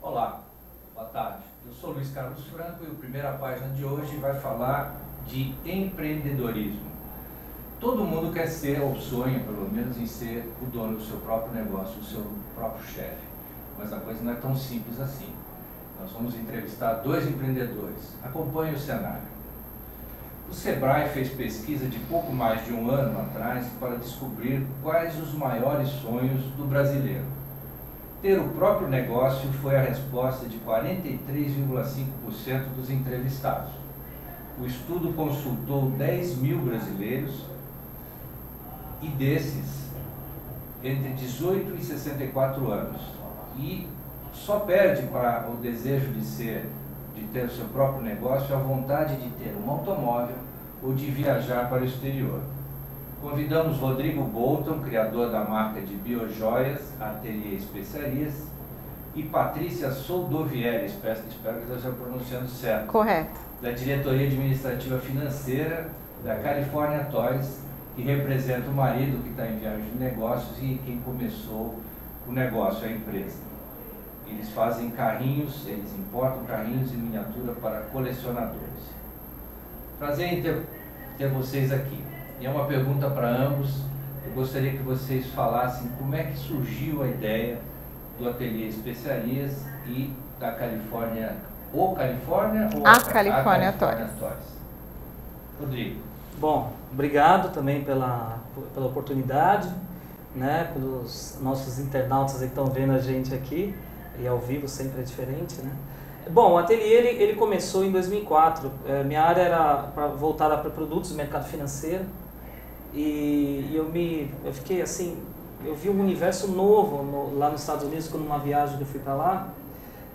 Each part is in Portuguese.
Olá, boa tarde. Eu sou Luiz Carlos Franco e a primeira página de hoje vai falar de empreendedorismo. Todo mundo quer ser, ou sonha pelo menos, em ser o dono do seu próprio negócio, o seu próprio chefe. Mas a coisa não é tão simples assim. Nós vamos entrevistar dois empreendedores. Acompanhe o cenário. O Sebrae fez pesquisa de pouco mais de um ano atrás para descobrir quais os maiores sonhos do brasileiro. Ter o próprio negócio foi a resposta de 43,5% dos entrevistados. O estudo consultou 10 mil brasileiros e desses, entre 18 e 64 anos. E só perde para o desejo de ter o seu próprio negócio a vontade de ter um automóvel ou de viajar para o exterior. Convidamos Rodrigo Bolton, criador da marca de biojoias, Ateliê Especiarias, e Patrícia Soldovieri, espero que eu esteja pronunciando certo. Correto. Da diretoria administrativa financeira da California Toys, que representa o marido que está em viagem de negócios e quem começou o negócio, a empresa. Eles fazem carrinhos, eles importam carrinhos em miniatura para colecionadores. Prazer em ter vocês aqui. E é uma pergunta para ambos. Eu gostaria que vocês falassem como é que surgiu a ideia do Ateliê Especiarias e da Califórnia, ou a California Toys. Rodrigo. Bom, obrigado também pela oportunidade, né, pelos nossos internautas que estão vendo a gente aqui, e ao vivo sempre é diferente, né? Bom, o ateliê ele começou em 2004. Minha área era voltada para produtos do mercado financeiro. E eu fiquei assim, eu vi um universo novo lá nos Estados Unidos, quando uma viagem que eu fui para lá,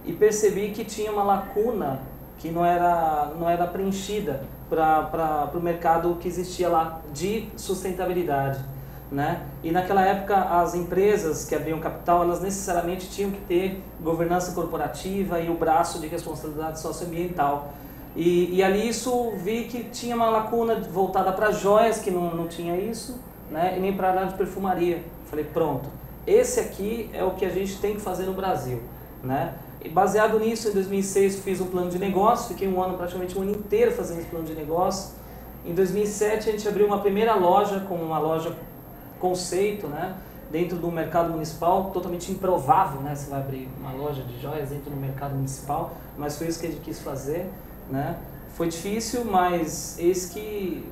e percebi que tinha uma lacuna que não era preenchida para o mercado que existia lá de sustentabilidade, né? E naquela época as empresas que abriam capital, elas necessariamente tinham que ter governança corporativa e o braço de responsabilidade socioambiental. E ali vi que tinha uma lacuna voltada para joias, que não tinha isso, né? E nem para a área de perfumaria. Falei, pronto, esse aqui é o que a gente tem que fazer no Brasil, né? E baseado nisso, em 2006 fiz um plano de negócio, fiquei praticamente um ano inteiro fazendo esse plano de negócio. Em 2007 a gente abriu uma primeira loja, como uma loja conceito, né? Dentro do mercado municipal, totalmente improvável, né? Você vai abrir uma loja de joias dentro do mercado municipal, mas foi isso que a gente quis fazer. Né? Foi difícil, mas eis que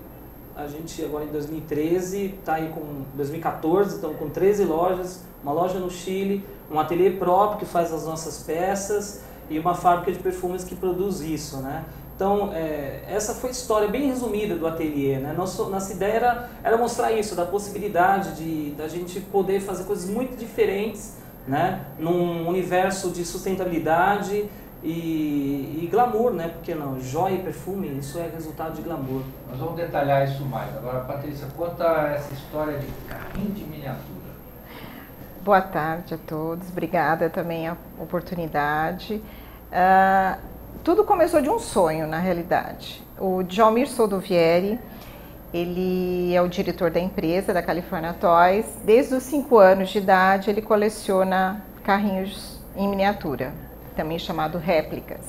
a gente agora em 2013 está aí com 2014, estamos com 13 lojas, uma loja no Chile, um ateliê próprio que faz as nossas peças e uma fábrica de perfumes que produz isso, né? Então essa foi a história bem resumida do ateliê, né? Nossa ideia era mostrar isso, da possibilidade da gente poder fazer coisas muito diferentes, né? Num universo de sustentabilidade e glamour, né? Porque não, joia e perfume, isso é resultado de glamour. Nós vamos detalhar isso mais. Agora, Patrícia, conta essa história de carrinho de miniatura. Boa tarde a todos, obrigada também a oportunidade. Tudo começou de um sonho, na realidade. O Djalmir Soldovieri, ele é o diretor da empresa, da California Toys. Desde os 5 anos de idade, ele coleciona carrinhos em miniatura, também chamado réplicas.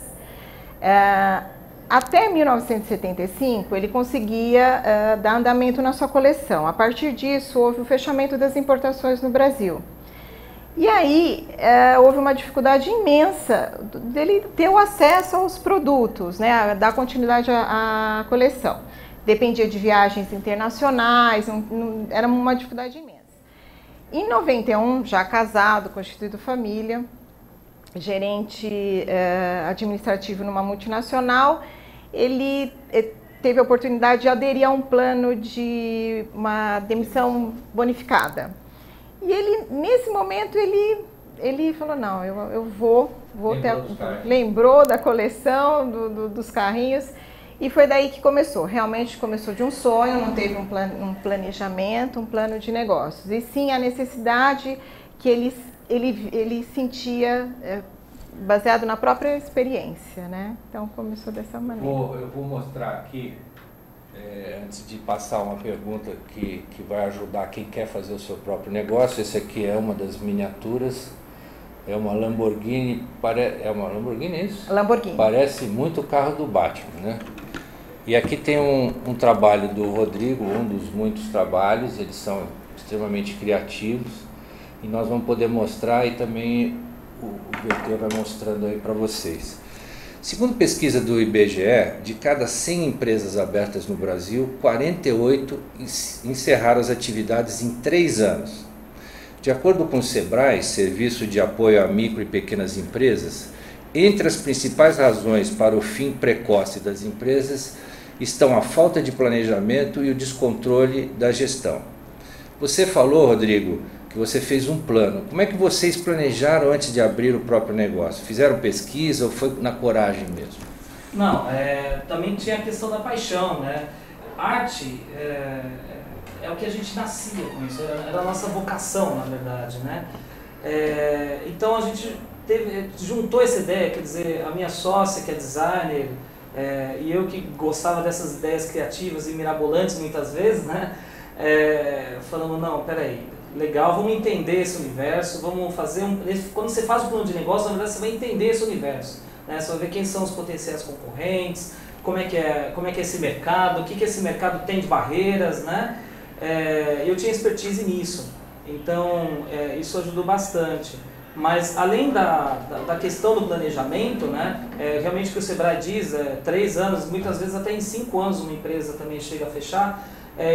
Até 1975 ele conseguia dar andamento na sua coleção. A partir disso houve o fechamento das importações no Brasil. E aí houve uma dificuldade imensa dele ter o acesso aos produtos, né, dar continuidade à coleção. Dependia de viagens internacionais, era uma dificuldade imensa. Em 91, já casado, constituído família, gerente administrativo numa multinacional, ele teve a oportunidade de aderir a um plano de uma demissão bonificada. E ele, nesse momento, ele falou, não, eu vou lembrou da coleção, dos carrinhos, e foi daí que começou. Realmente começou de um sonho, não teve um planejamento, um plano de negócios, e sim a necessidade que ele sentia baseado na própria experiência, né? Então começou dessa maneira. Eu vou mostrar aqui, antes de passar uma pergunta que vai ajudar quem quer fazer o seu próprio negócio. Esse aqui é uma das miniaturas É uma Lamborghini, é uma Lamborghini isso? Lamborghini. Parece muito o carro do Batman, né? E aqui tem um trabalho do Rodrigo, um dos muitos trabalhos, eles são extremamente criativos e nós vamos poder mostrar e também o VT vai mostrando aí para vocês. Segundo pesquisa do IBGE, de cada 100 empresas abertas no Brasil, 48 encerraram as atividades em 3 anos. De acordo com o SEBRAE, Serviço de Apoio a Micro e Pequenas Empresas, entre as principais razões para o fim precoce das empresas estão a falta de planejamento e o descontrole da gestão. Você falou, Rodrigo, que você fez um plano. Como é que vocês planejaram antes de abrir o próprio negócio? Fizeram pesquisa ou foi na coragem mesmo? Não, também tinha a questão da paixão, né? Arte é o que a gente nascia com isso, era a nossa vocação, na verdade, né? Então a gente juntou essa ideia, quer dizer, a minha sócia, que é designer, e eu que gostava dessas ideias criativas e mirabolantes muitas vezes, né? Falamos, não, peraí, legal, vamos entender esse universo, vamos fazer quando você faz um plano de negócio, na verdade você vai entender esse universo, né? Você vai ver quem são os potenciais concorrentes, como é que é esse mercado, o que esse mercado tem de barreiras, né? Eu tinha expertise nisso, então isso ajudou bastante. Mas além da questão do planejamento, né, realmente o que o SEBRAE diz, 3 anos, muitas vezes até em 5 anos uma empresa também chega a fechar,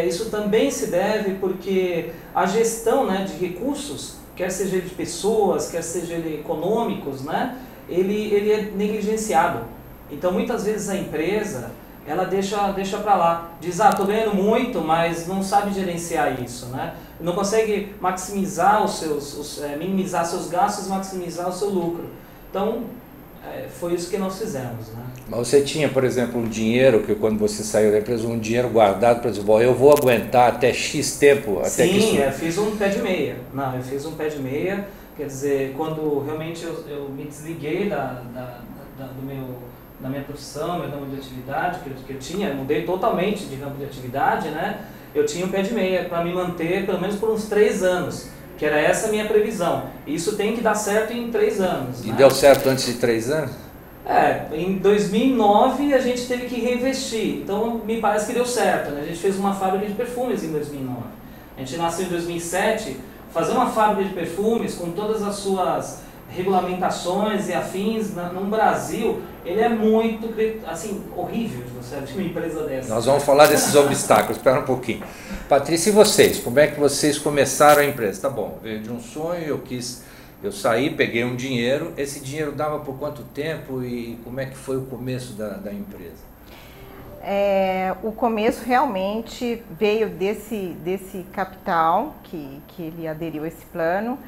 isso também se deve porque a gestão, né, de recursos, quer seja de pessoas, quer seja ele econômicos, né, ele é negligenciado. Então muitas vezes a empresa ela deixa para lá, diz, estou ganhando muito, mas não sabe gerenciar isso, né? Não consegue maximizar minimizar seus gastos e maximizar o seu lucro. Então, foi isso que nós fizemos, né? Mas você tinha, por exemplo, um dinheiro, que quando você saiu da empresa, um dinheiro guardado para dizer, bom, eu vou aguentar até X tempo, até Sim, que isso... eu fiz um pé de meia. Não, eu fiz um pé de meia, quer dizer, quando realmente eu me desliguei da minha profissão, meu ramo de atividade que eu tinha, mudei totalmente de ramo de atividade, né? Eu tinha um pé de meia para me manter pelo menos por uns 3 anos, que era essa a minha previsão. E isso tem que dar certo em 3 anos. E né? deu certo antes de 3 anos? Em 2009 a gente teve que reinvestir, então me parece que deu certo, né? A gente fez uma fábrica de perfumes em 2009. A gente nasceu em 2007, fazer uma fábrica de perfumes com todas as suas regulamentações e afins no Brasil, ele é muito, assim, horrível de você abrir uma empresa dessa. Nós vamos falar desses obstáculos, espera um pouquinho. Patrícia, e vocês? Como é que vocês começaram a empresa? Tá bom, veio de um sonho, eu saí, peguei um dinheiro, esse dinheiro dava por quanto tempo e como é que foi o começo da empresa? O começo realmente veio desse capital que ele aderiu a esse plano.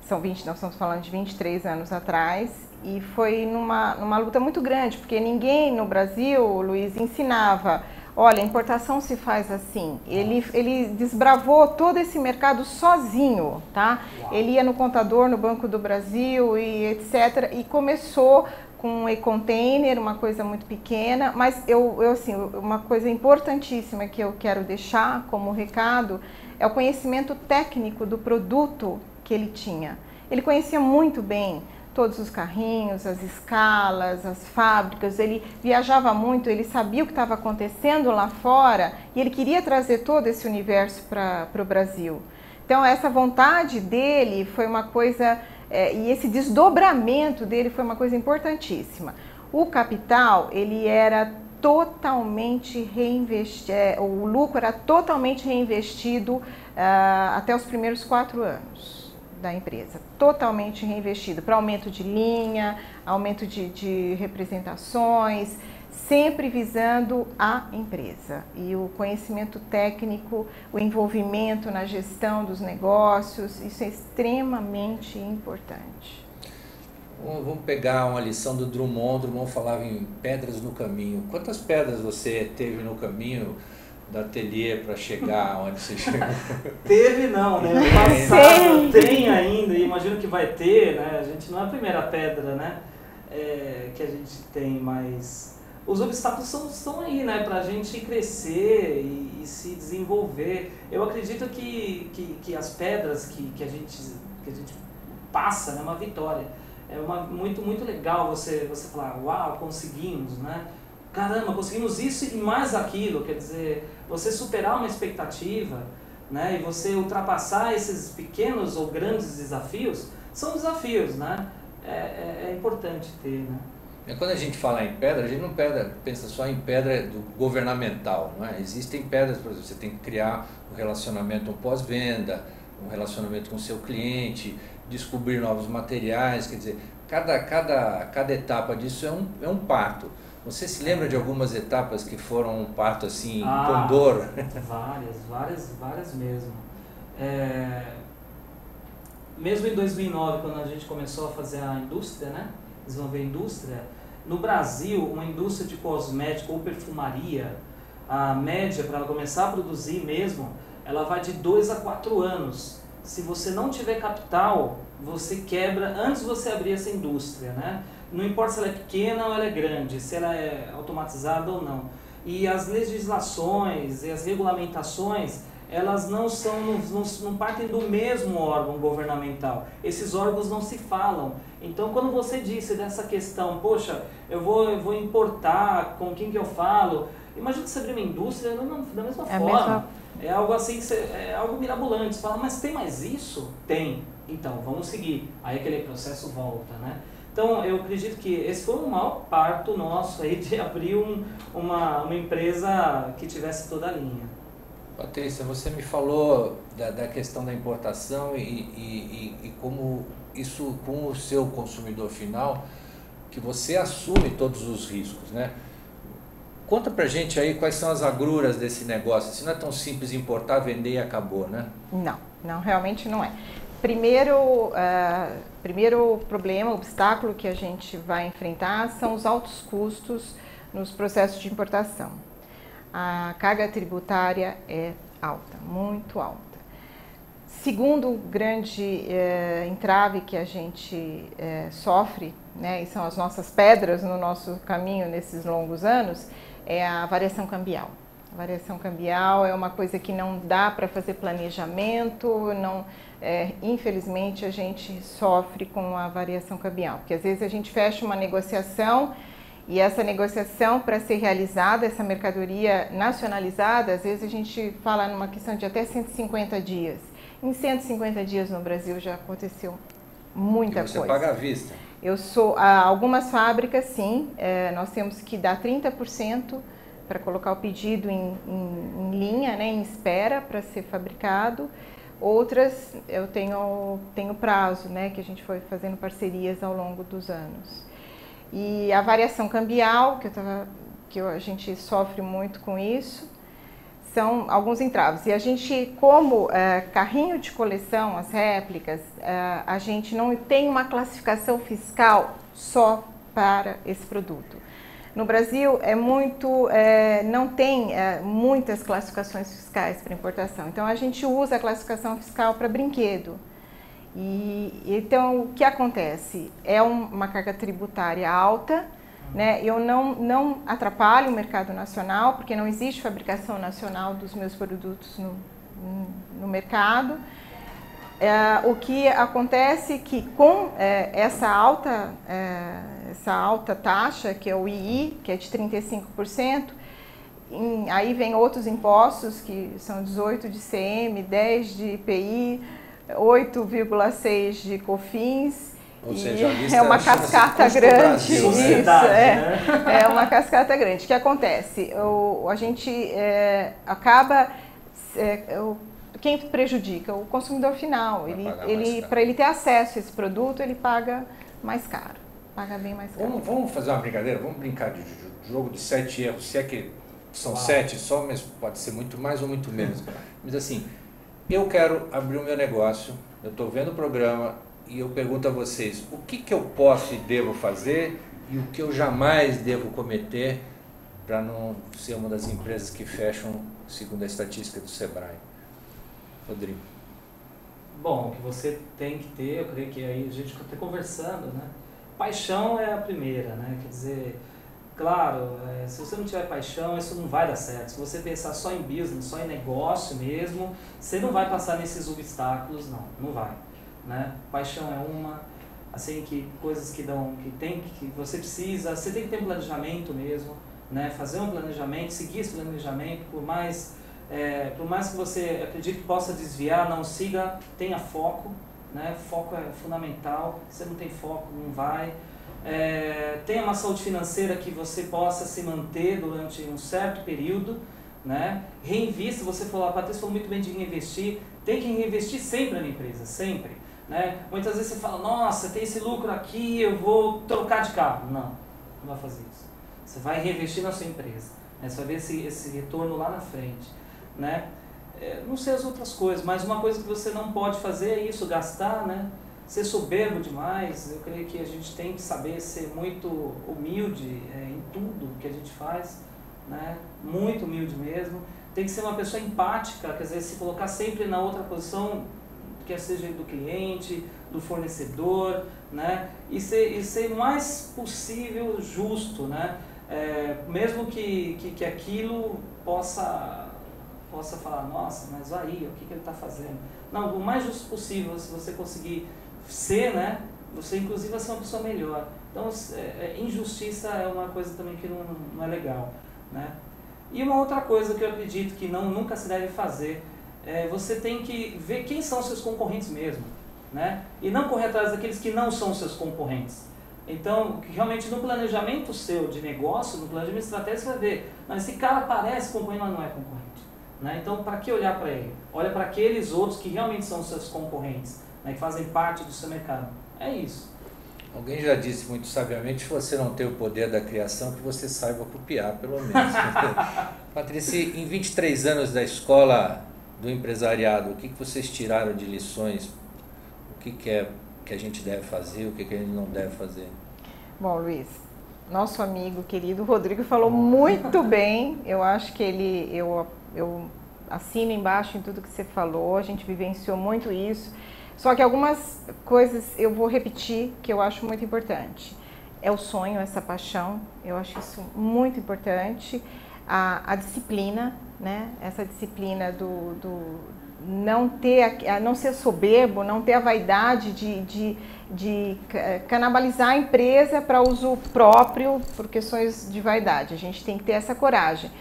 Nós estamos falando de 23 anos atrás e foi numa luta muito grande, porque ninguém no Brasil, Luiz, ensinava, olha, a importação se faz assim. Ele desbravou todo esse mercado sozinho, tá? Uau. Ele ia no contador, no Banco do Brasil e etc. E começou com um e-container, uma coisa muito pequena, mas assim, uma coisa importantíssima que eu quero deixar como recado é o conhecimento técnico do produto que ele tinha. Ele conhecia muito bem todos os carrinhos, as escalas, as fábricas, ele viajava muito, ele sabia o que estava acontecendo lá fora e ele queria trazer todo esse universo para o Brasil. Então essa vontade dele foi uma coisa, e esse desdobramento dele foi uma coisa importantíssima. O capital, ele era totalmente reinvestido, o lucro era totalmente reinvestido até os primeiros 4 anos da empresa, totalmente reinvestido para aumento de linha, aumento de representações, sempre visando a empresa. E o conhecimento técnico, o envolvimento na gestão dos negócios, isso é extremamente importante. Vamos pegar uma lição do Drummond. Drummond falava em pedras no caminho. Quantas pedras você teve no caminho do ateliê para chegar onde você chegou? Teve não, né? No passado tem ainda, e imagino que vai ter, né? A gente não é a primeira pedra, né? Que a gente tem, mas os obstáculos estão aí, né? Para a gente crescer e se desenvolver. Eu acredito que as pedras que a gente passa, né? Uma vitória. É muito legal você falar, uau, conseguimos, né? Caramba, conseguimos isso e mais aquilo, quer dizer, você superar uma expectativa, né? E você ultrapassar esses pequenos ou grandes desafios, são desafios, né? É importante ter, né? Quando a gente fala em pedra, a gente não pensa só em pedra do governamental, não é? Existem pedras, por exemplo, você tem que criar um relacionamento pós-venda, um relacionamento com o seu cliente, descobrir novos materiais, quer dizer, cada etapa disso é um parto. Você se lembra de algumas etapas que foram um parto assim, com dor? Várias mesmo. Mesmo em 2009, quando a gente começou a fazer a indústria, né? Desenvolver a indústria, no Brasil, uma indústria de cosmético ou perfumaria, a média para ela começar a produzir mesmo, ela vai de 2 a 4 anos. Se você não tiver capital, você quebra antes de você abrir essa indústria, né? Não importa se ela é pequena ou ela é grande, se ela é automatizada ou não. E as legislações e as regulamentações, elas não partem do mesmo órgão governamental. Esses órgãos não se falam. Então, quando você disse dessa questão, poxa, eu vou importar, com quem que eu falo? Imagina você abrir uma indústria da mesma forma. É algo assim, é algo mirabolante. Você fala, mas tem mais isso? Tem. Então, vamos seguir. Aí aquele processo volta, né? Então, eu acredito que esse foi o maior parto nosso aí de abrir uma empresa que tivesse toda a linha. Patrícia, você me falou da questão da importação e como isso com o seu consumidor final, que você assume todos os riscos, né? Conta pra gente aí quais são as agruras desse negócio. Se não é tão simples importar, vender e acabou, né? Não, realmente não é. Primeiro problema, obstáculo que a gente vai enfrentar são os altos custos nos processos de importação. A carga tributária é alta, muito alta. Segundo grande entrave que a gente sofre, né, e são as nossas pedras no nosso caminho nesses longos anos, é a variação cambial. A variação cambial é uma coisa que não dá para fazer planejamento, infelizmente a gente sofre com a variação cambial, porque às vezes a gente fecha uma negociação e essa negociação, para ser realizada, essa mercadoria nacionalizada, às vezes a gente fala numa questão de até 150 dias. Em 150 dias no Brasil já aconteceu muita coisa. Você paga à vista? Algumas fábricas, sim, nós temos que dar 30% para colocar o pedido em linha, né, em espera para ser fabricado. Outras eu tenho prazo, né, que a gente foi fazendo parcerias ao longo dos anos. E a variação cambial, a gente sofre muito com isso, são alguns entraves. E a gente, como carrinho de coleção, as réplicas, a gente não tem uma classificação fiscal só para esse produto. No Brasil não tem muitas classificações fiscais para importação. Então a gente usa a classificação fiscal para brinquedo. Então o que acontece? É uma carga tributária alta, né? Eu não atrapalho o mercado nacional, porque não existe fabricação nacional dos meus produtos no mercado. O que acontece é que com essa alta taxa, que é o II, que é de 35%, aí vem outros impostos, que são 18% de CM, 10% de IPI, 8,6% de COFINS. Ou seja, a lista é uma cascata grande. Brasil, isso, né? É uma cascata grande. O que acontece? A gente acaba... quem prejudica? O consumidor final. Para ele ter acesso a esse produto, ele paga mais caro. Paga bem mais caro. Vamos fazer uma brincadeira? Vamos brincar de jogo de 7 erros. Se é que são 7 só, mas pode ser muito mais ou muito menos. Mas assim, eu quero abrir o meu negócio, eu estou vendo o programa e eu pergunto a vocês, o que eu posso e devo fazer e o que eu jamais devo cometer para não ser uma das empresas que fecham, segundo a estatística do Sebrae? Rodrigo. Bom, o que você tem que ter, eu creio que aí a gente está conversando, né? Paixão é a primeira, né? Quer dizer, claro, se você não tiver paixão, isso não vai dar certo. Se você pensar só em business, só em negócio mesmo, você não vai passar nesses obstáculos, não vai. né? Paixão é uma, assim, que coisas que você precisa, você tem que ter um planejamento mesmo, né? Fazer um planejamento, seguir esse planejamento, por mais que você acredite que possa desviar, não siga, tenha foco, né? Foco é fundamental, se você não tem foco, não vai. Tenha uma saúde financeira que você possa se manter durante um certo período, né? Reinvista, você falou, a Patrícia falou muito bem de reinvestir, tem que reinvestir sempre na minha empresa, sempre, né? Muitas vezes você fala, nossa, tem esse lucro aqui, eu vou trocar de carro. Não vai fazer isso. Você vai reinvestir na sua empresa, né? Você vai ver esse retorno lá na frente, né? Não sei as outras coisas, mas uma coisa que você não pode fazer é isso, gastar, né? Ser soberbo demais. Eu creio que a gente tem que saber ser muito humilde em tudo que a gente faz, né? Muito humilde mesmo. Tem que ser uma pessoa empática, quer dizer, se colocar sempre na outra posição, quer seja do cliente, do fornecedor, né? E ser o mais possível justo, né? Mesmo que aquilo possa falar, nossa, mas aí, o que ele está fazendo? Não, o mais justo possível, se você conseguir ser, né? Você inclusive vai ser uma pessoa melhor. Então, injustiça é uma coisa também que não é legal, né? E uma outra coisa que eu acredito que nunca se deve fazer, você tem que ver quem são os seus concorrentes mesmo, né? E não correr atrás daqueles que não são seus concorrentes. Então, realmente no planejamento seu de negócio, no planejamento estratégico, você vai ver, mas esse cara parece concorrente, mas não é concorrente, né? Então, para que olhar para ele? Olha para aqueles outros que realmente são seus concorrentes, né? Que fazem parte do seu mercado. É isso. Alguém já disse muito sabiamente, se você não tem o poder da criação, que você saiba copiar, pelo menos. Patrícia, em 23 anos da escola do empresariado, o que vocês tiraram de lições? O que é que a gente deve fazer, o que a gente não deve fazer? Bom, Luiz, nosso amigo querido Rodrigo falou muito bem. Eu acho que eu assino embaixo em tudo que você falou, a gente vivenciou muito isso. Só que algumas coisas eu vou repetir que eu acho muito importante. É o sonho, essa paixão, eu acho isso muito importante. A disciplina, né? Essa disciplina do não ser soberbo, não ter a vaidade de canibalizar a empresa para uso próprio por questões de vaidade. A gente tem que ter essa coragem.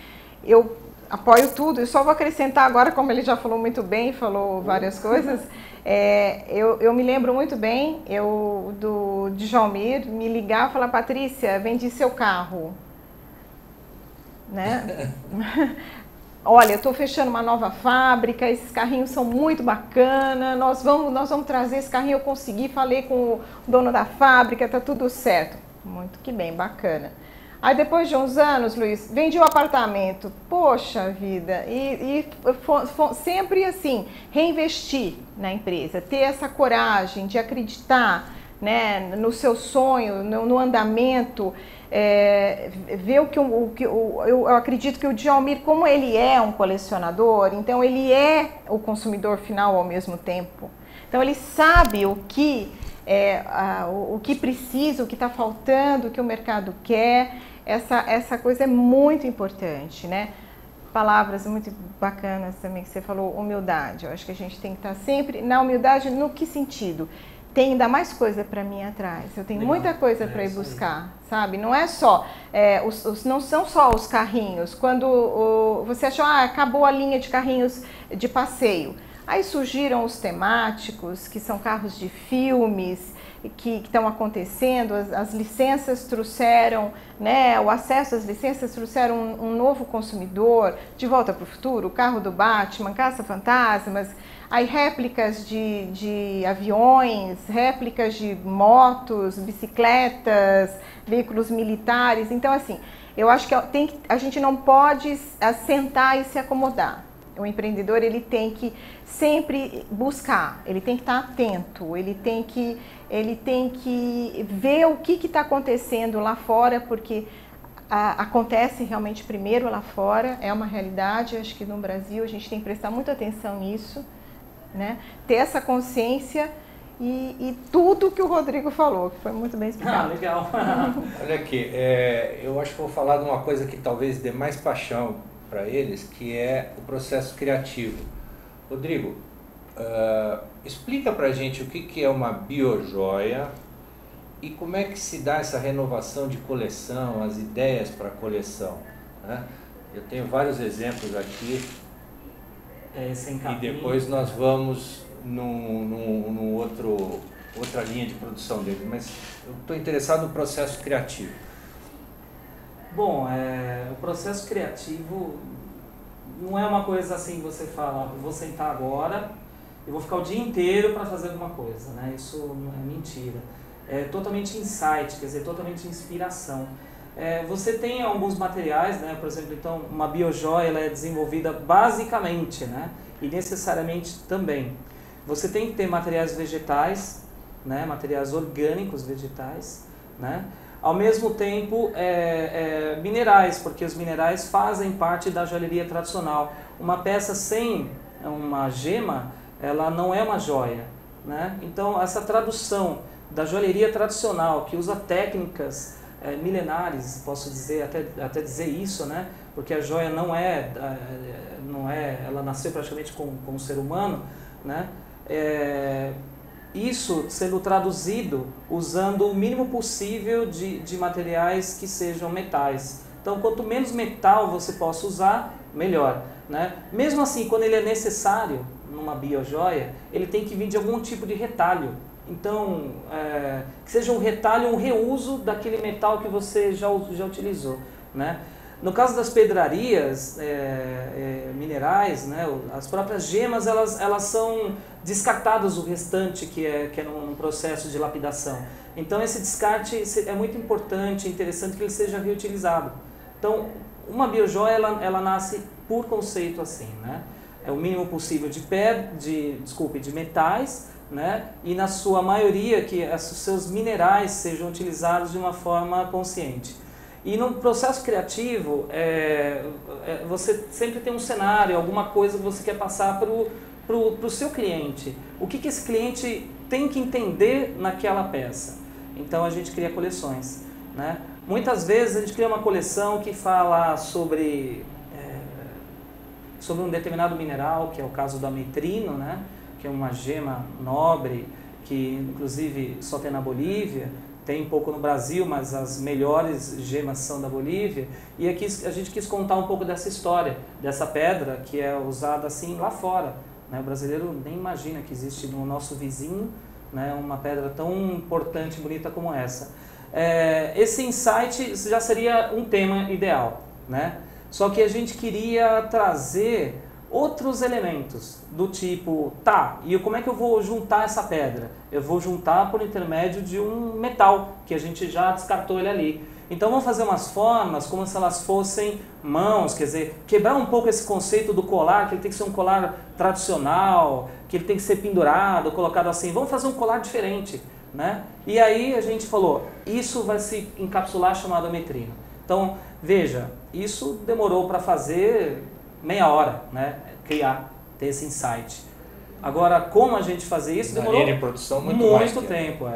Eu apoio tudo, eu só vou acrescentar agora, como ele já falou muito bem, falou várias coisas. Eu me lembro muito bem, de Djalmir me ligar e falar, Patrícia, vendi seu carro, né? Olha, eu estou fechando uma nova fábrica, esses carrinhos são muito bacanas, nós vamos trazer esse carrinho, eu consegui, falei com o dono da fábrica, tá tudo certo. Muito que bem, bacana. Aí depois de uns anos, Luiz, vendi o apartamento. Poxa vida, sempre assim, reinvestir na empresa, ter essa coragem de acreditar, né, no seu sonho, no andamento, ver eu acredito que o Djalmir, como ele é um colecionador, então ele é o consumidor final ao mesmo tempo. Então ele sabe o que precisa, o que está faltando, o que o mercado quer. Essa coisa é muito importante, né? Palavras muito bacanas também que você falou, humildade. Eu acho que a gente tem que estar sempre na humildade. No que sentido? Tem ainda mais coisa para mim atrás. Eu tenho muita coisa para ir buscar, sabe? Não é só, não são só os carrinhos. Quando você achou, acabou a linha de carrinhos de passeio. Aí surgiram os temáticos, que são carros de filmes, que estão acontecendo, as licenças trouxeram, né, o acesso às licenças trouxeram um novo consumidor, De Volta para o Futuro, o carro do Batman, Caça-Fantasmas, aí réplicas de aviões, réplicas de motos, bicicletas, veículos militares. Então, assim, eu acho que a gente não pode sentar e se acomodar. O empreendedor, ele tem que sempre buscar, ele tem que estar atento, ele tem que ver o que está acontecendo lá fora, porque acontece realmente primeiro lá fora, é uma realidade. Acho que no Brasil a gente tem que prestar muita atenção nisso, né? Ter essa consciência e tudo que o Rodrigo falou, que foi muito bem explicado. Legal. Olha aqui, eu acho que vou falar de uma coisa que talvez dê mais paixão para eles, que é o processo criativo. Rodrigo, explica pra gente o que é uma biojoia e como é que se dá essa renovação de coleção, as ideias para a coleção, né? Eu tenho vários exemplos aqui e depois nós vamos outra linha de produção dele, mas eu estou interessado no processo criativo. Bom, o processo criativo não é uma coisa assim, você fala, vou sentar agora e vou ficar o dia inteiro para fazer alguma coisa, né? Isso não é mentira. É totalmente insight, quer dizer, totalmente inspiração. Você tem alguns materiais, né? Por exemplo, então, uma biojoia ela é desenvolvida basicamente, né? E necessariamente também. Você tem que ter materiais vegetais, né? Materiais orgânicos vegetais, né? Ao mesmo tempo, minerais, porque os minerais fazem parte da joalheria tradicional. Uma peça sem uma gema, ela não é uma joia, né? Então, essa tradução da joalheria tradicional, que usa técnicas milenares, posso dizer, até dizer isso, né? Porque a joia ela nasceu praticamente com o ser humano, né? Isso sendo traduzido usando o mínimo possível de materiais que sejam metais. Então, quanto menos metal você possa usar, melhor, né? Mesmo assim, quando ele é necessário numa biojoia, ele tem que vir de algum tipo de retalho. Então, que seja um retalho, um reuso daquele metal que você já utilizou, né? No caso das pedrarias minerais, né, as próprias gemas elas são descartadas o restante que é num processo de lapidação. Então esse descarte é muito importante, interessante que ele seja reutilizado. Então uma biojoia ela nasce por conceito assim, né? É o mínimo possível de metais, né? E na sua maioria que os seus minerais sejam utilizados de uma forma consciente. E no processo criativo, você sempre tem um cenário, alguma coisa que você quer passar para o seu cliente. O que esse cliente tem que entender naquela peça. Então a gente cria coleções, né? Muitas vezes a gente cria uma coleção que fala sobre um determinado mineral, que é o caso do ametrino, né? Que é uma gema nobre, que inclusive só tem na Bolívia. Tem pouco no Brasil, mas as melhores gemas são da Bolívia. E aqui a gente quis contar um pouco dessa história, dessa pedra que é usada assim lá fora, né? O brasileiro nem imagina que existe no nosso vizinho, né, uma pedra tão importante e bonita como essa. Esse insight já seria um tema ideal, né? Só que a gente queria trazer outros elementos, do tipo, e como é que eu vou juntar essa pedra? Eu vou juntar por intermédio de um metal, que a gente já descartou ele ali. Então vamos fazer umas formas como se elas fossem mãos, quer dizer, quebrar um pouco esse conceito do colar, que ele tem que ser um colar tradicional, que ele tem que ser pendurado, colocado assim. Vamos fazer um colar diferente, né? E aí a gente falou, isso vai se encapsular chamado ametrino. Então, veja, isso demorou para fazer meia hora, né? Ter esse insight. Agora, como a gente fazer isso, demorou de produção muito tempo.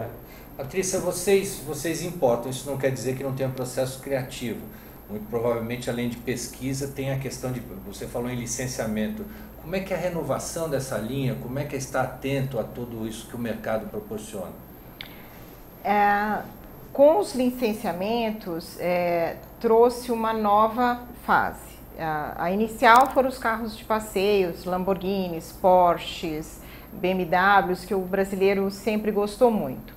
Patrícia, vocês importam, isso não quer dizer que não tenha um processo criativo. Muito provavelmente, além de pesquisa, tem a questão de, você falou em licenciamento. Como é que é a renovação dessa linha, como é que é estar atento a tudo isso que o mercado proporciona? Com os licenciamentos, trouxe uma nova fase. A inicial foram os carros de passeios, Lamborghinis, Porsches, BMWs, que o brasileiro sempre gostou muito.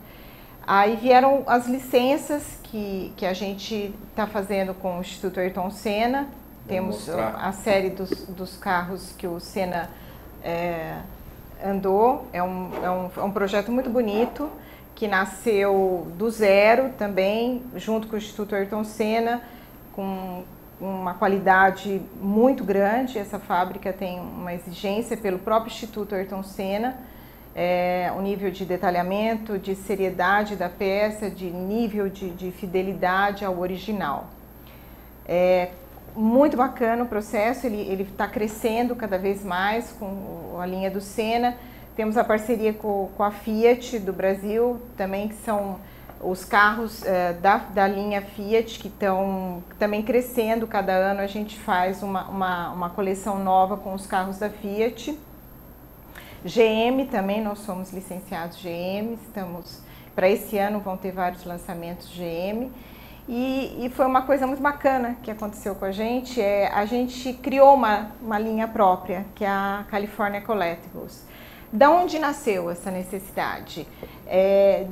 Aí vieram as licenças que a gente está fazendo com o Instituto Ayrton Senna. Temos a série dos carros que o Senna andou. É um projeto muito bonito, que nasceu do zero também, junto com o Instituto Ayrton Senna, com uma qualidade muito grande. Essa fábrica tem uma exigência pelo próprio Instituto Ayrton Senna, o nível de detalhamento, de seriedade da peça, de nível de fidelidade ao original. Muito bacana o processo, ele está crescendo cada vez mais com a linha do Senna. Temos a parceria com a Fiat do Brasil, também, que são os carros da linha Fiat, que estão também crescendo. Cada ano a gente faz uma coleção nova com os carros da Fiat. GM também, nós somos licenciados GM, para esse ano vão ter vários lançamentos GM. E foi uma coisa muito bacana que aconteceu com a gente criou uma linha própria, que é a California Collectibles. Da onde nasceu essa necessidade?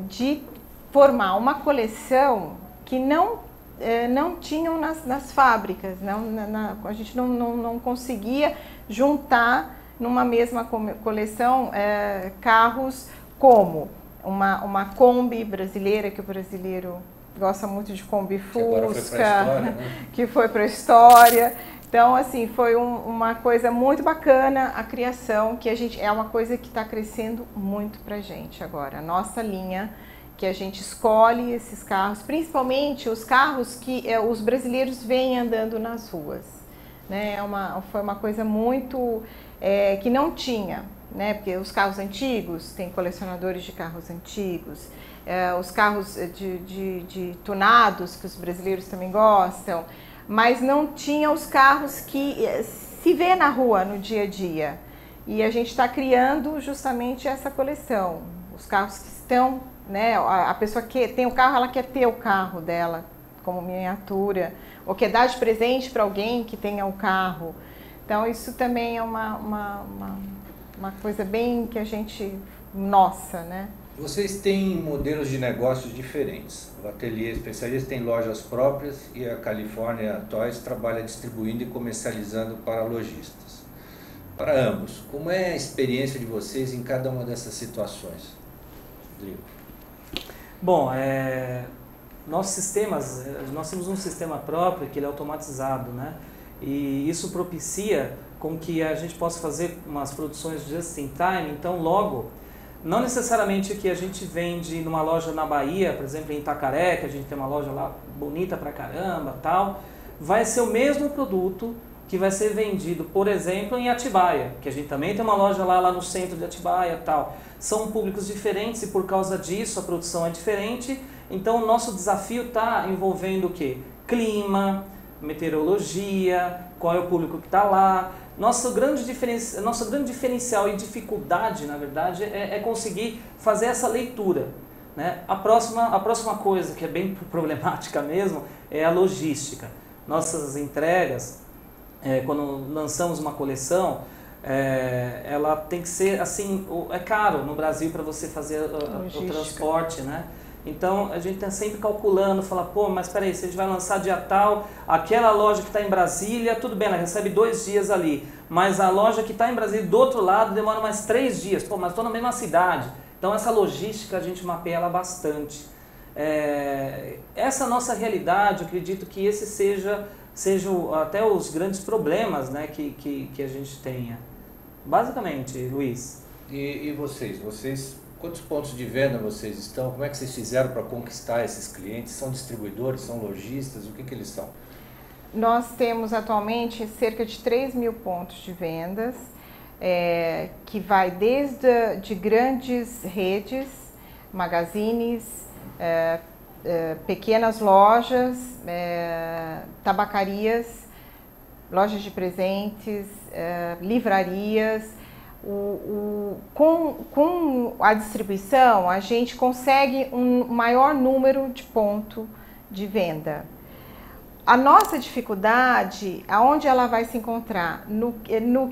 De formar uma coleção que não tinham nas fábricas, a gente não conseguia juntar numa mesma coleção carros como uma Kombi brasileira, que o brasileiro gosta muito de Kombi Fusca, que foi para a história. Então, assim, foi uma coisa muito bacana a criação, que é uma coisa que está crescendo muito para a gente agora. A nossa linha, que a gente escolhe esses carros, principalmente os carros que os brasileiros vêm andando nas ruas. Né? Foi uma coisa muito que não tinha, né? Porque os carros antigos, tem colecionadores de carros antigos, os carros de tunados, que os brasileiros também gostam, mas não tinha os carros que se vê na rua no dia a dia. E a gente está criando justamente essa coleção. Os carros que estão, né? A pessoa que tem o carro, ela quer ter o carro dela como miniatura, ou quer dar de presente para alguém que tenha o carro. Então isso também é uma coisa bem que a gente, nossa, né? Vocês têm modelos de negócios diferentes. O Ateliê Especialista tem lojas próprias e a California Toys trabalha distribuindo e comercializando para lojistas. Para ambos, como é a experiência de vocês em cada uma dessas situações? Rodrigo. Bom, nós temos um sistema próprio que ele é automatizado, né? E isso propicia com que a gente possa fazer umas produções just in time. Então, logo, não necessariamente que a gente vende numa loja na Bahia, por exemplo, em Itacaré, que a gente tem uma loja lá bonita pra caramba, tal, vai ser o mesmo produto que vai ser vendido, por exemplo, em Atibaia, que a gente também tem uma loja lá no centro de Atibaia, tal. São públicos diferentes e por causa disso a produção é diferente. Então, o nosso desafio está envolvendo o quê? Clima, meteorologia, qual é o público que está lá. Nosso grande diferencial e dificuldade, na verdade, é conseguir fazer essa leitura. Né? A próxima coisa, que é bem problemática mesmo, é a logística. Nossas entregas, quando lançamos uma coleção, ela tem que ser assim, é caro no Brasil para você fazer o transporte, né? Então a gente está sempre calculando, fala, pô, mas peraí, se a gente vai lançar dia tal, aquela loja que está em Brasília, tudo bem, ela recebe 2 dias ali, mas a loja que está em Brasília do outro lado demora mais 3 dias, pô, mas estou na mesma cidade. Então essa logística a gente mapeia ela bastante. Essa nossa realidade, eu acredito que esse seja até os grandes problemas, né, que a gente tenha. Basicamente, Luiz. E vocês? Quantos pontos de venda vocês estão? Como é que vocês fizeram para conquistar esses clientes? São distribuidores, são lojistas? O que eles são? Nós temos atualmente cerca de 3.000 pontos de vendas, que vai desde de grandes redes, magazines, pequenas lojas, tabacarias, lojas de presentes, livrarias. Com a distribuição, a gente consegue um maior número de pontos de venda. A nossa dificuldade, aonde ela vai se encontrar? No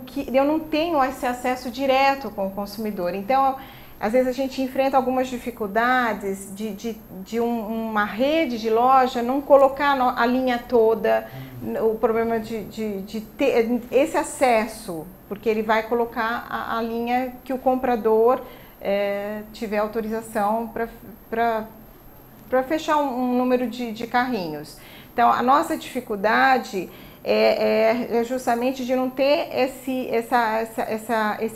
que eu não tenho esse acesso direto com o consumidor. Então, às vezes a gente enfrenta algumas dificuldades de uma rede de loja não colocar a linha toda, o problema de ter esse acesso, porque ele vai colocar a linha que o comprador tiver autorização para fechar um número de carrinhos. Então, a nossa dificuldade é justamente de não ter esse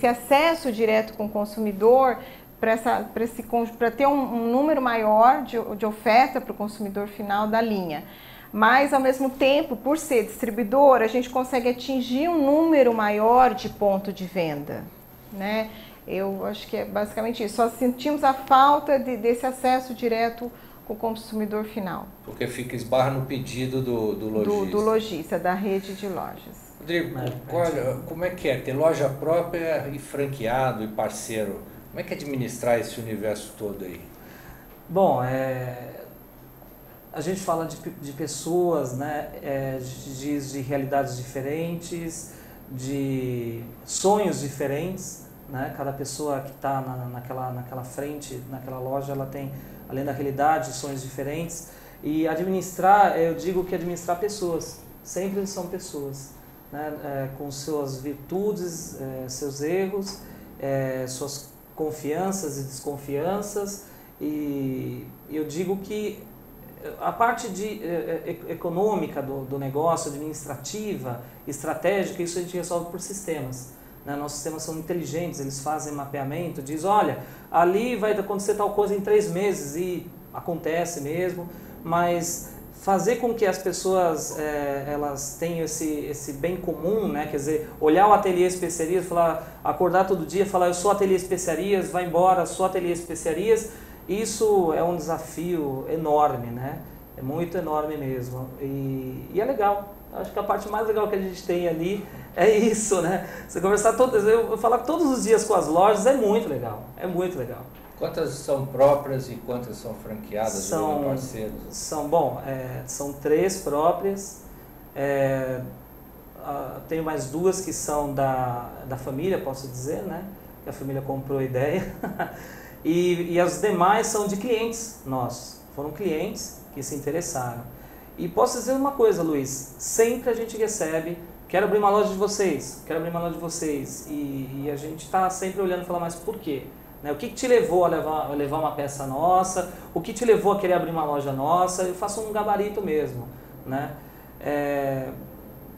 acesso direto com o consumidor para ter um número maior de oferta para o consumidor final da linha. Mas, ao mesmo tempo, por ser distribuidor, a gente consegue atingir um número maior de ponto de venda. Né? Eu acho que é basicamente isso. Só sentimos a falta desse acesso direto com o consumidor final. Porque esbarra no pedido do lojista. Do lojista, da rede de lojas. Rodrigo, como é que é ter loja própria e franqueado e parceiro? Como é que é administrar esse universo todo aí? Bom, a gente fala de pessoas, né, de realidades diferentes, de sonhos diferentes, né? Cada pessoa que está naquela frente, naquela loja, ela tem, além da realidade, sonhos diferentes. E administrar, eu digo que administrar pessoas, sempre são pessoas, né? Com suas virtudes, seus erros, suas confianças e desconfianças. E eu digo que a parte econômica do negócio, administrativa, estratégica, isso a gente resolve por sistemas. Né? Nossos sistemas são inteligentes, eles fazem mapeamento, diz, olha, ali vai acontecer tal coisa em 3 meses, e acontece mesmo, mas fazer com que as pessoas elas tenham esse bem comum, né? Quer dizer, olhar o ateliê especiarias, falar, acordar todo dia, falar, eu sou ateliê especiarias, vai embora, sou ateliê especiarias. Isso é um desafio enorme, né? É muito enorme mesmo. E é legal. Acho que a parte mais legal que a gente tem ali é isso, né? Você conversar eu falar todos os dias com as lojas é muito legal. É muito legal. Quantas são próprias e quantas são franqueadas ou parceiros? São 3 próprias. Tenho mais 2 que são da família, posso dizer, né? Que a família comprou a ideia. E as demais são de clientes nossos. Foram clientes que se interessaram. E posso dizer uma coisa, Luiz, sempre a gente recebe, quero abrir uma loja de vocês, quero abrir uma loja de vocês. E a gente está sempre olhando e falando, mas por quê? Né? O que te levou a levar uma peça nossa? O que te levou a querer abrir uma loja nossa? Eu faço um gabarito mesmo. Né?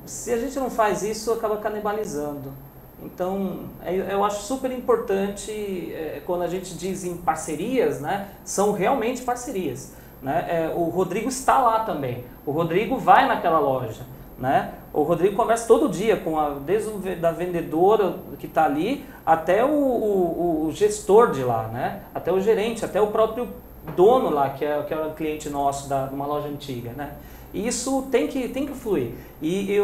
Se a gente não faz isso, acaba canibalizando. Então, eu acho super importante, quando a gente diz em parcerias, né, são realmente parcerias. Né? O Rodrigo está lá também, o Rodrigo vai naquela loja. Né? O Rodrigo conversa todo dia, desde da vendedora que está ali, até o gestor de lá, né? Até o gerente, até o próprio dono lá, que é um cliente nosso de uma loja antiga. Né? E isso tem que fluir. E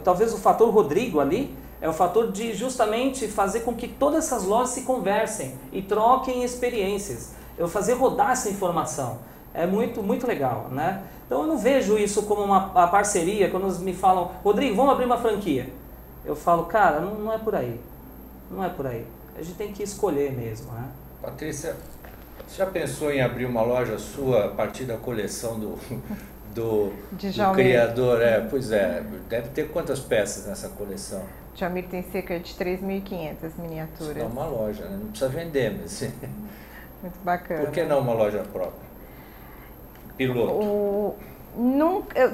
talvez o fator Rodrigo ali, é o fator de justamente fazer com que todas essas lojas se conversem e troquem experiências. Eu fazer rodar essa informação. É muito, muito legal, né? Então eu não vejo isso como uma parceria, quando me falam, Rodrigo, vamos abrir uma franquia. Eu falo, cara, não é por aí. Não é por aí. A gente tem que escolher mesmo, né? Patrícia, você já pensou em abrir uma loja sua a partir da coleção do criador? Pois é, deve ter quantas peças nessa coleção? Djalmir tem cerca de 3.500 miniaturas. Isso é uma loja, né? Não precisa vender, mas... Muito bacana. Por que não uma loja própria? Piloto.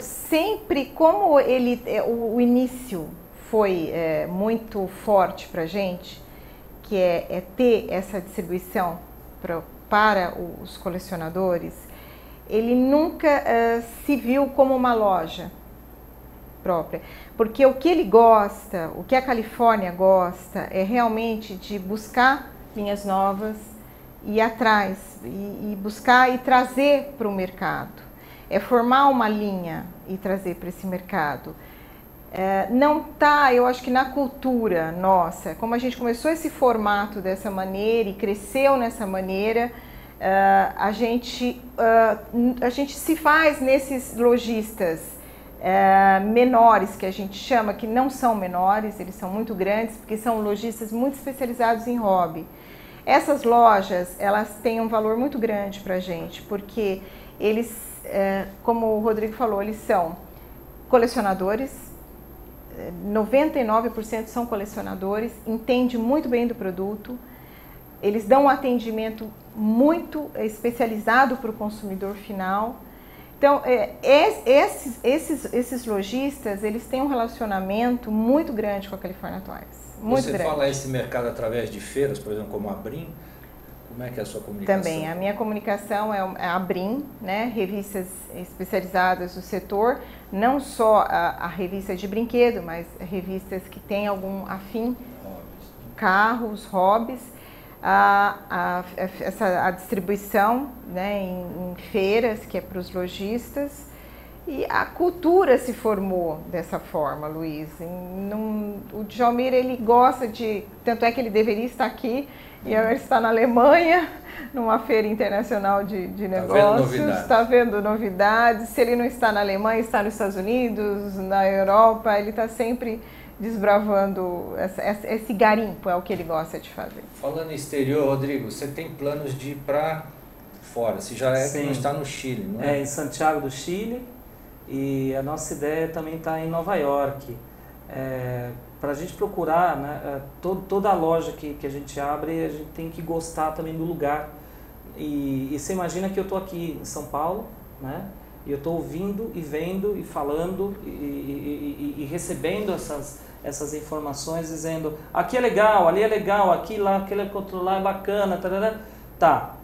Sempre, como o início foi muito forte para a gente, que é ter essa distribuição para os colecionadores, ele nunca se viu como uma loja própria, porque o que ele gosta, o que a Califórnia gosta é realmente de buscar linhas novas, ir atrás e buscar e trazer para o mercado, é formar uma linha e trazer para esse mercado. Não tá, eu acho que na cultura nossa, como a gente começou esse formato dessa maneira e cresceu nessa maneira, a gente se faz nesses lojistas menores, que a gente chama, que não são menores, eles são muito grandes, porque são lojistas muito especializados em hobby. Essas lojas, elas têm um valor muito grande para a gente, porque eles, como o Rodrigo falou, eles são colecionadores, 99% são colecionadores, entendem muito bem do produto, eles dão um atendimento muito especializado para o consumidor final. Então, esses lojistas, eles têm um relacionamento muito grande com a California Toys. Você fala esse mercado através de feiras, por exemplo, como a Brim? Como é que é a sua comunicação? Também, a minha comunicação é a Brim, né? Revistas especializadas do setor, não só a revista de brinquedo, mas revistas que têm algum afim, carros, hobbies. A distribuição, né, em feiras, que é para os lojistas, E a cultura se formou dessa forma, Luiz. O Djalmir, ele gosta de... Tanto é que ele deveria estar aqui, e agora está na Alemanha, numa feira internacional de negócios. Está vendo novidades. Se ele não está na Alemanha, está nos Estados Unidos, na Europa. Ele está sempre desbravando esse garimpo, é o que ele gosta de fazer. Falando em exterior, Rodrigo, você tem planos de ir para fora? Você já que não está no Chile, não é? É, em Santiago do Chile. E a nossa ideia também está em Nova York, para a gente procurar, né, toda a loja que a gente abre, a gente tem que gostar também do lugar. E você imagina que eu estou aqui em São Paulo, né, e eu estou ouvindo e vendo e falando e recebendo essas informações, dizendo aqui é legal, ali é legal, aqui lá, aquele outro lá é bacana, tarará. Tá.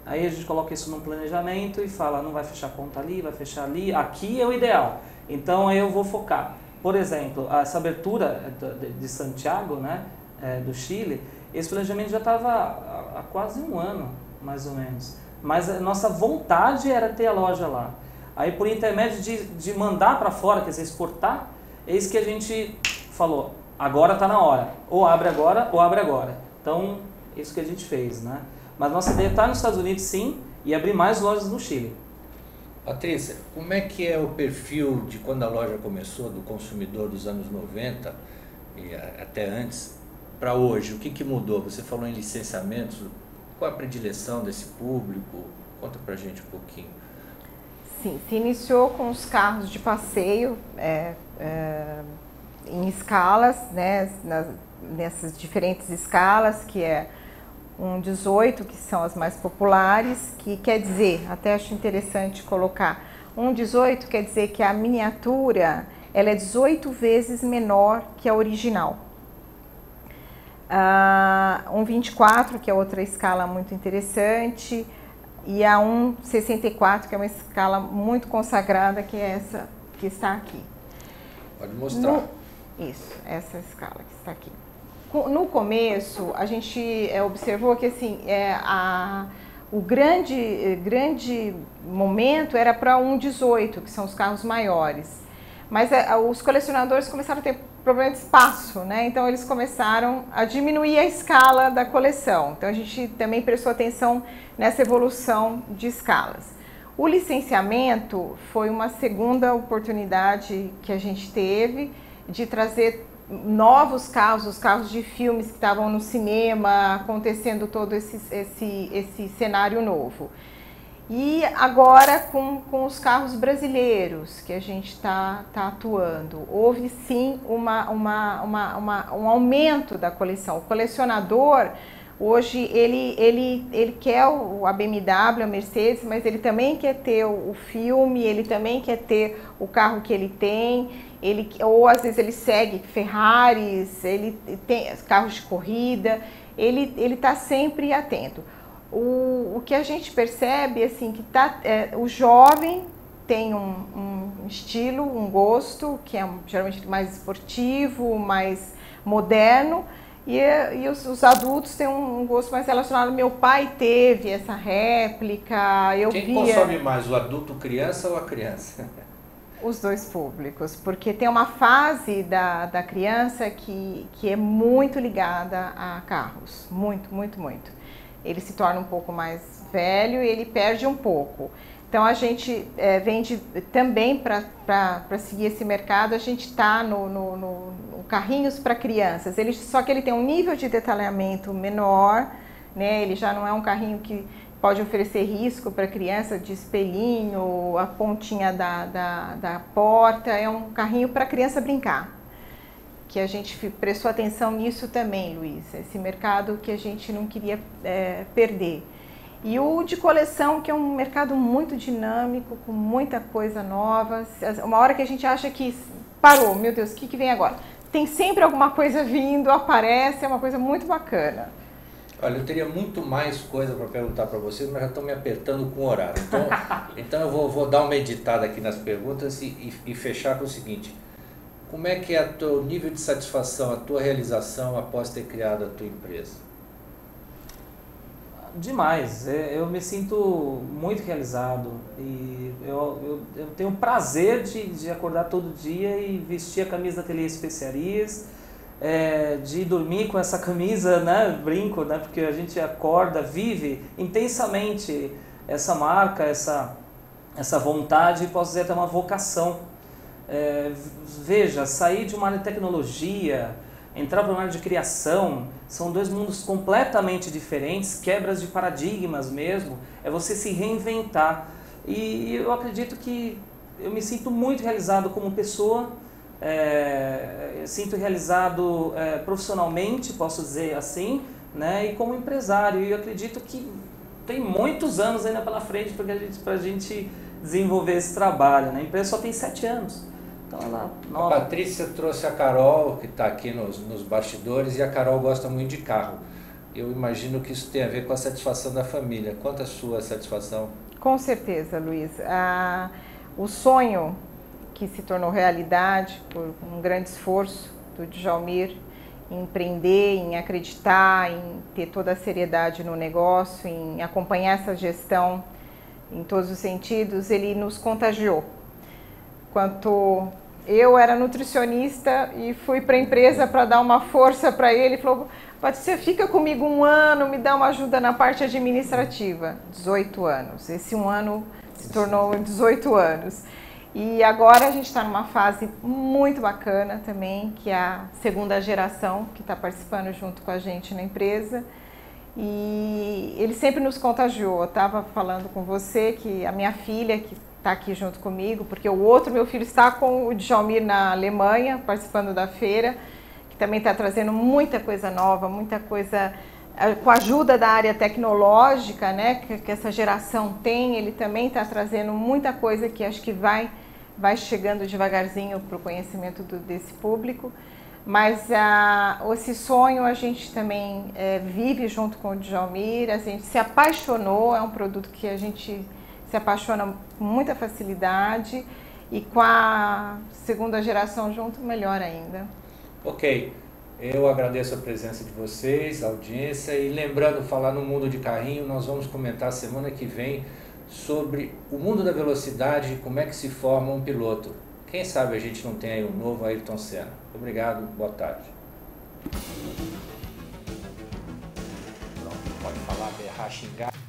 Aí a gente coloca isso num planejamento e fala, não vai fechar conta ali, vai fechar ali, aqui é o ideal. Então aí eu vou focar. Por exemplo, essa abertura de Santiago, né, do Chile, esse planejamento já estava há quase um ano, mais ou menos. Mas a nossa vontade era ter a loja lá. Aí por intermédio de mandar para fora, quer dizer, exportar, é isso que a gente falou, agora está na hora. Ou abre agora, ou abre agora. Então, isso que a gente fez, né? Mas nossa ideia está nos Estados Unidos, sim, e abrir mais lojas no Chile. Patrícia, como é que é o perfil de quando a loja começou, do consumidor dos anos 90 e até antes, para hoje? O que mudou? Você falou em licenciamentos, qual a predileção desse público? Conta para a gente um pouquinho. Sim, se iniciou com os carros de passeio em escalas, né, nessas diferentes escalas, que é um 18, que são as mais populares, que quer dizer, até acho interessante colocar, um 18 quer dizer que a miniatura ela é 18 vezes menor que a original. Um 24, que é outra escala muito interessante, e a 1,64, que é uma escala muito consagrada, que é essa que está aqui. Pode mostrar. Isso, essa escala que está aqui. No começo, a gente observou que assim, o grande momento era para 1,18, que são os carros maiores. Mas os colecionadores começaram a ter problema de espaço, né? Então eles começaram a diminuir a escala da coleção. Então a gente também prestou atenção nessa evolução de escalas. O licenciamento foi uma segunda oportunidade que a gente teve de trazer novos carros, os carros de filmes que estavam no cinema, acontecendo todo esse cenário novo. E agora com os carros brasileiros que a gente está atuando, houve sim um aumento da coleção. O colecionador, hoje, ele quer a BMW, a Mercedes, mas ele também quer ter o filme, ele também quer ter o carro que ele tem. Ou às vezes ele segue Ferraris, ele tem carros de corrida, ele está sempre atento. O que a gente percebe assim, que o jovem tem um estilo, um gosto, que é geralmente mais esportivo, mais moderno, e os adultos têm um gosto mais relacionado. Meu pai teve essa réplica, Quem consome mais, o adulto criança ou a criança? Os dois públicos, porque tem uma fase da criança que é muito ligada a carros, muito, muito, muito. Ele se torna um pouco mais velho e ele perde um pouco. Então a gente vende também para seguir esse mercado, a gente está no carrinhos para crianças, só que ele tem um nível de detalhamento menor, né? Ele já não é um carrinho que pode oferecer risco para a criança, de espelhinho, a pontinha da porta, é um carrinho para a criança brincar. Que a gente prestou atenção nisso também, Luiz, esse mercado que a gente não queria perder. E o de coleção, que é um mercado muito dinâmico, com muita coisa nova. Uma hora que a gente acha que parou, meu Deus, o que vem agora? Tem sempre alguma coisa vindo, aparece, é uma coisa muito bacana. Olha, eu teria muito mais coisa para perguntar para vocês, mas já estão me apertando com o horário. Então eu vou dar uma editada aqui nas perguntas e fechar com o seguinte. Como é que é o teu nível de satisfação, a tua realização após ter criado a tua empresa? Demais, eu me sinto muito realizado e eu tenho o prazer de acordar todo dia e vestir a camisa da Ateliê Especiarias, de dormir com essa camisa, né, brinco, né, porque a gente acorda, vive intensamente essa marca, essa vontade, e posso dizer até uma vocação. Veja, sair de uma área de tecnologia, entrar para uma área de criação, são dois mundos completamente diferentes, quebras de paradigmas mesmo, é você se reinventar. E eu acredito que eu me sinto muito realizado como pessoa, sinto realizado profissionalmente, posso dizer assim, né, e como empresário. E eu acredito que tem muitos anos ainda pela frente para a gente desenvolver esse trabalho, né? A empresa só tem 7 anos. Então ela, a Patrícia trouxe a Carol, que está aqui nos bastidores, e a Carol gosta muito de carro. Eu imagino que isso tem a ver com a satisfação da família. Quanto a sua satisfação? Com certeza, Luiz. O sonho que se tornou realidade por um grande esforço do Djalmir em empreender, em acreditar, em ter toda a seriedade no negócio, em acompanhar essa gestão em todos os sentidos, ele nos contagiou. Quanto eu era nutricionista e fui para a empresa para dar uma força para ele, falou: Patrícia, fica comigo 1 ano, me dá uma ajuda na parte administrativa. 18 anos. Esse 1 ano se tornou 18 anos. E agora a gente está numa fase muito bacana também, que é a 2ª geração que está participando junto com a gente na empresa. E ele sempre nos contagiou. Eu estava falando com você que a minha filha, que está aqui junto comigo, porque o outro meu filho está com o Djalmir na Alemanha, participando da feira, que também está trazendo muita coisa nova, muita coisa com a ajuda da área tecnológica, né, que essa geração tem. Ele também está trazendo muita coisa que acho que vai chegando devagarzinho para o conhecimento desse público. Mas esse sonho a gente também vive junto com o Djalmir, a gente se apaixonou, é um produto que a gente se apaixona com muita facilidade, e com a 2ª geração junto, melhor ainda. Ok, eu agradeço a presença de vocês, a audiência, e lembrando, falar no Mundo de Carrinho, nós vamos comentar semana que vem sobre o mundo da velocidade e como é que se forma um piloto. Quem sabe a gente não tem aí um novo Ayrton Senna. Obrigado, boa tarde. Pronto, pode falar, berrar, xingar.